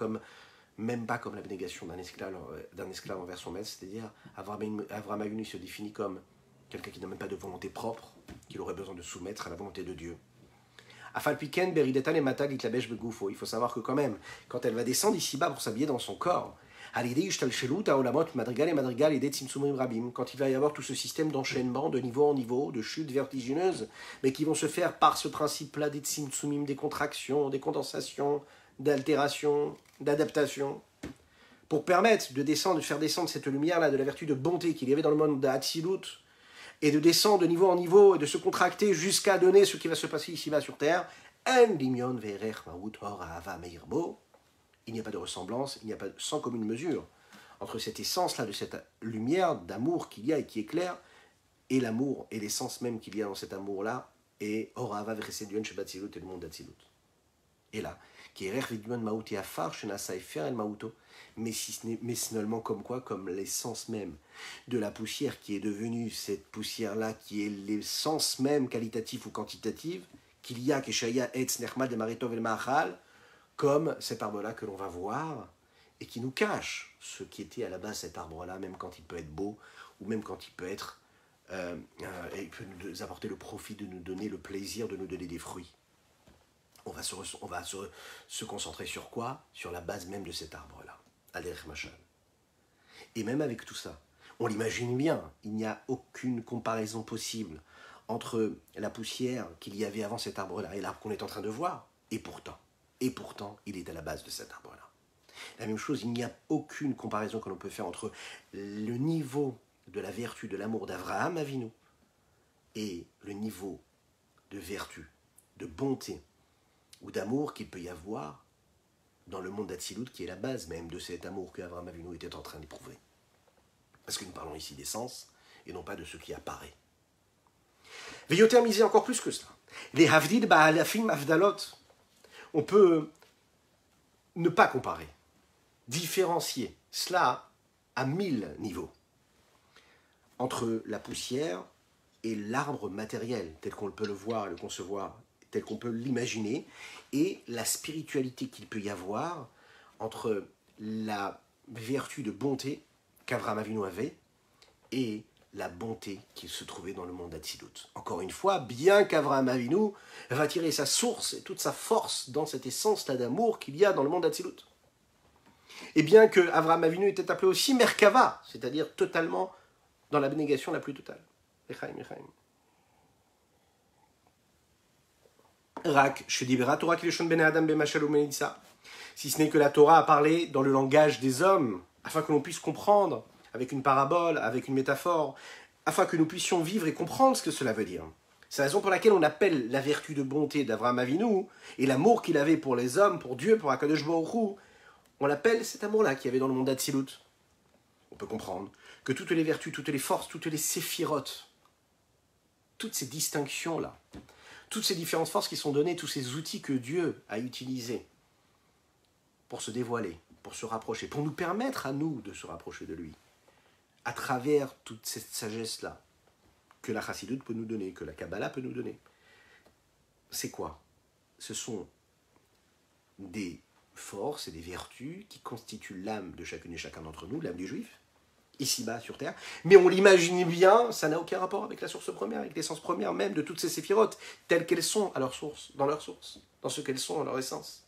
même pas comme l'abnégation d'un esclave envers son maître, c'est-à-dire Avraham Avinu se définit comme quelqu'un qui n'a même pas de volonté propre, qu'il aurait besoin de soumettre à la volonté de Dieu. Il faut savoir que quand même, quand elle va descendre ici-bas pour s'habiller dans son corps, quand il va y avoir tout ce système d'enchaînement de niveau en niveau, de chutes vertigineuses, mais qui vont se faire par ce principe-là des tzimtzumim, des contractions, des condensations, d'altérations, d'adaptations, pour permettre de faire descendre cette lumière-là de la vertu de bonté qu'il y avait dans le monde d'Hatzilut, et de descendre de niveau en niveau, et de se contracter jusqu'à donner ce qui va se passer ici-bas sur Terre. Il n'y a pas de ressemblance, il n'y a pas sans commune mesure entre cette essence-là, de cette lumière d'amour qu'il y a et qui éclaire, et l'amour et l'essence même qu'il y a dans cet amour-là, et Orava Vechesedyon Shebatzilut et le monde d'Atzilut. Et là, mais seulement comme quoi? Comme l'essence même de la poussière qui est devenue cette poussière-là, qui est l'essence même qualitative ou quantitative, qu'il y a, Keshaya Etz Nechmad et Maritov el Mahal, comme cet arbre-là que l'on va voir et qui nous cache ce qui était à la base cet arbre-là, même quand il peut être beau ou même quand il peut être et il peut nous apporter le profit de nous donner le plaisir de nous donner des fruits. On va se concentrer sur quoi? Sur la base même de cet arbre-là, Al-Derech Mashal. Et même avec tout ça, on l'imagine bien, il n'y a aucune comparaison possible entre la poussière qu'il y avait avant cet arbre-là et l'arbre qu'on est en train de voir, et pourtant, il est à la base de cet arbre-là. La même chose, il n'y a aucune comparaison que l'on peut faire entre le niveau de la vertu, de l'amour d'Avraham Avinu et le niveau de vertu, de bonté ou d'amour qu'il peut y avoir dans le monde d'Atsilut, qui est la base même de cet amour qu'Avraham Avinu était en train d'éprouver. Parce que nous parlons ici d'essence et non pas de ce qui apparaît. Veilloter miser encore plus que cela. Les Havdid Ba'alafim Avdalot, on peut ne pas comparer, différencier cela à 1000 niveaux entre la poussière et l'arbre matériel, tel qu'on peut le voir et le concevoir, tel qu'on peut l'imaginer, et la spiritualité qu'il peut y avoir entre la vertu de bonté qu'Avraham Avinu avait et la bonté qui se trouvait dans le monde d'Atsilut. Encore une fois, bien qu'Avraham Avinu va tirer sa source et toute sa force dans cette essence-là d'amour qu'il y a dans le monde d'Atsilut. Et bien que Avraham Avinu était appelé aussi Merkava, c'est-à-dire totalement dans l'abnégation la plus totale. Rak, Shedibera Torah Kileshon Ben Adam Bemashal Umenitsa. Si ce n'est que la Torah a parlé dans le langage des hommes, afin que l'on puisse comprendre, avec une parabole, avec une métaphore, afin que nous puissions vivre et comprendre ce que cela veut dire. C'est la raison pour laquelle on appelle la vertu de bonté d'Avraham Avinu et l'amour qu'il avait pour les hommes, pour Dieu, pour Akadosh Baruch Hu, on l'appelle cet amour-là qu'il y avait dans le monde d'Atsilut. On peut comprendre que toutes les vertus, toutes les forces, toutes les séphirotes, toutes ces distinctions-là, toutes ces différentes forces qui sont données, tous ces outils que Dieu a utilisés pour se dévoiler, pour se rapprocher, pour nous permettre à nous de se rapprocher de lui, à travers toute cette sagesse-là que la Chassidut peut nous donner, que la Kabbalah peut nous donner. C'est quoi? Ce sont des forces et des vertus qui constituent l'âme de chacune et chacun d'entre nous, l'âme du juif, ici-bas sur terre, mais on l'imagine bien, ça n'a aucun rapport avec la source première, avec l'essence première même de toutes ces séphirotes, telles qu'elles sont à leur source, dans ce qu'elles sont dans leur essence.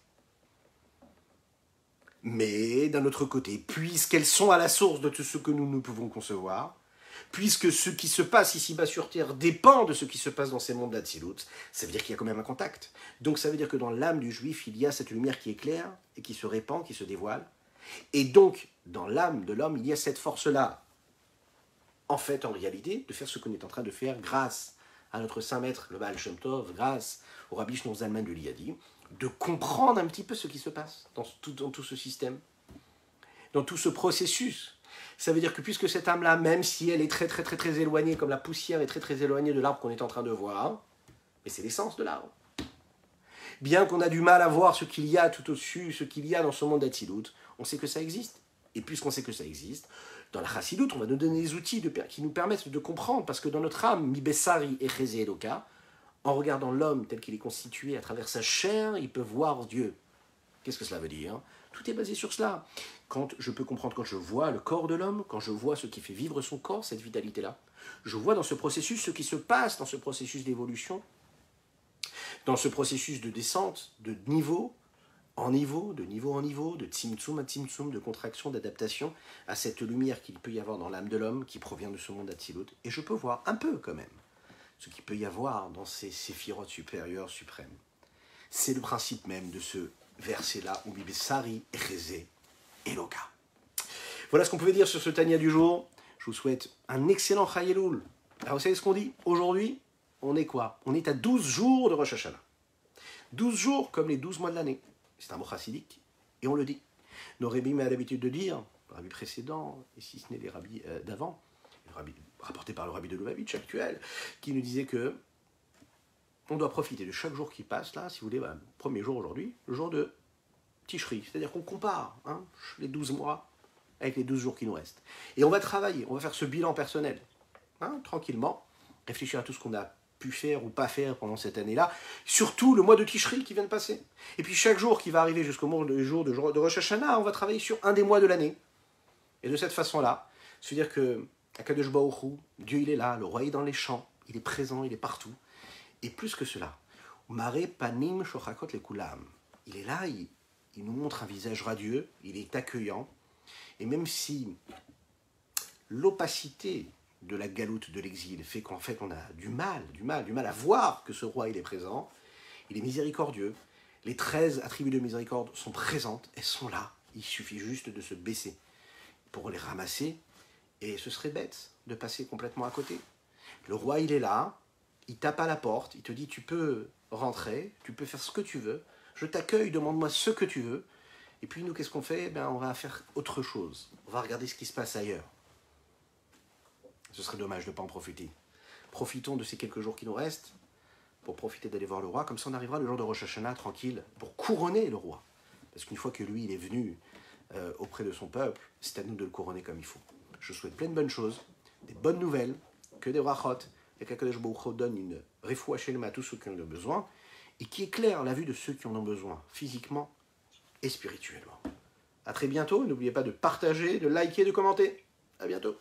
Mais d'un autre côté, puisqu'elles sont à la source de tout ce que nous pouvons concevoir, puisque ce qui se passe ici-bas sur Terre dépend de ce qui se passe dans ces mondes d'Atsilut, ça veut dire qu'il y a quand même un contact. Donc ça veut dire que dans l'âme du juif, il y a cette lumière qui éclaire et qui se répand, qui se dévoile. Et donc, dans l'âme de l'homme, il y a cette force-là, en fait, en réalité, de faire ce qu'on est en train de faire grâce à notre saint maître, le Baal Shem Tov, grâce au Rabbi Shneur Zalman de l'Iyadi, de comprendre un petit peu ce qui se passe dans tout ce système, dans tout ce processus. Ça veut dire que puisque cette âme-là, même si elle est très très très très éloignée, comme la poussière est très très éloignée de l'arbre qu'on est en train de voir, mais c'est l'essence de l'arbre. Bien qu'on a du mal à voir ce qu'il y a tout au-dessus, ce qu'il y a dans ce monde d'Atsilut, on sait que ça existe. Et puisqu'on sait que ça existe, dans la Chassidut, on va nous donner des outils qui nous permettent de comprendre, parce que dans notre âme, mi Bessari et Cheze Eloka, en regardant l'homme tel qu'il est constitué à travers sa chair, il peut voir Dieu. Qu'est-ce que cela veut dire? Tout est basé sur cela. Quand je peux comprendre, quand je vois le corps de l'homme, quand je vois ce qui fait vivre son corps, cette vitalité-là, je vois dans ce processus ce qui se passe dans ce processus d'évolution, dans ce processus de descente, de niveau en niveau, de niveau en niveau, de tzimtzum à tzimtzum, de contraction, d'adaptation à cette lumière qu'il peut y avoir dans l'âme de l'homme qui provient de ce monde d'Atsilut. Et je peux voir un peu quand même ce qu'il peut y avoir dans ces séphirotes supérieures, suprêmes. C'est le principe même de ce verset-là, où Bibessari, Echeze, Eloka. Voilà ce qu'on pouvait dire sur ce Tania du jour. Je vous souhaite un excellent Chayeloul. Alors vous savez ce qu'on dit? Aujourd'hui, on est quoi? On est à 12 jours de Rosh Hashanah. 12 jours comme les 12 mois de l'année. C'est un mot chassidique, et on le dit. Nos rabbis ont l'habitude de dire, les rabbis précédents, et si ce n'est les rabbis d'avant, rapporté par le rabbi de Lubavitch actuel, qui nous disait que on doit profiter de chaque jour qui passe, là, si vous voulez, le premier jour aujourd'hui, le jour de Tishri, c'est-à-dire qu'on compare les 12 mois avec les 12 jours qui nous restent. Et on va travailler, on va faire ce bilan personnel, tranquillement, réfléchir à tout ce qu'on a pu faire ou pas faire pendant cette année-là. Surtout le mois de Tishri qui vient de passer. Et puis chaque jour qui va arriver jusqu'au jour de Rosh Hashanah, on va travailler sur un des mois de l'année. Et de cette façon-là, se dire que Akadosh Baruch Hu, Dieu il est là, le roi est dans les champs, il est présent, il est partout. Et plus que cela, Mare Panim Shochakot Lekulam. Il est là, il nous montre un visage radieux, il est accueillant. Et même si l'opacité de la galoute de l'exil fait qu'en fait on a du mal à voir que ce roi il est présent, il est miséricordieux, les 13 attributs de miséricorde sont présentes, elles sont là, il suffit juste de se baisser pour les ramasser, et ce serait bête de passer complètement à côté. Le roi il est là, il tape à la porte, il te dit tu peux rentrer, tu peux faire ce que tu veux, je t'accueille, demande-moi ce que tu veux, et puis nous qu'est-ce qu'on fait? On va faire autre chose, on va regarder ce qui se passe ailleurs. Ce serait dommage de ne pas en profiter. Profitons de ces quelques jours qui nous restent pour profiter d'aller voir le roi. Comme ça, on arrivera le jour de Rosh Hashanah tranquille pour couronner le roi. Parce qu'une fois que lui, il est venu auprès de son peuple, c'est à nous de le couronner comme il faut. Je souhaite plein de bonnes choses, des bonnes nouvelles, que des brachot, et qu'Akadosh Baruch Hu donne une refoua shelema à tous ceux qui en ont besoin, et qui éclaire la vue de ceux qui en ont besoin, physiquement et spirituellement. À très bientôt. N'oubliez pas de partager, de liker, de commenter. À bientôt.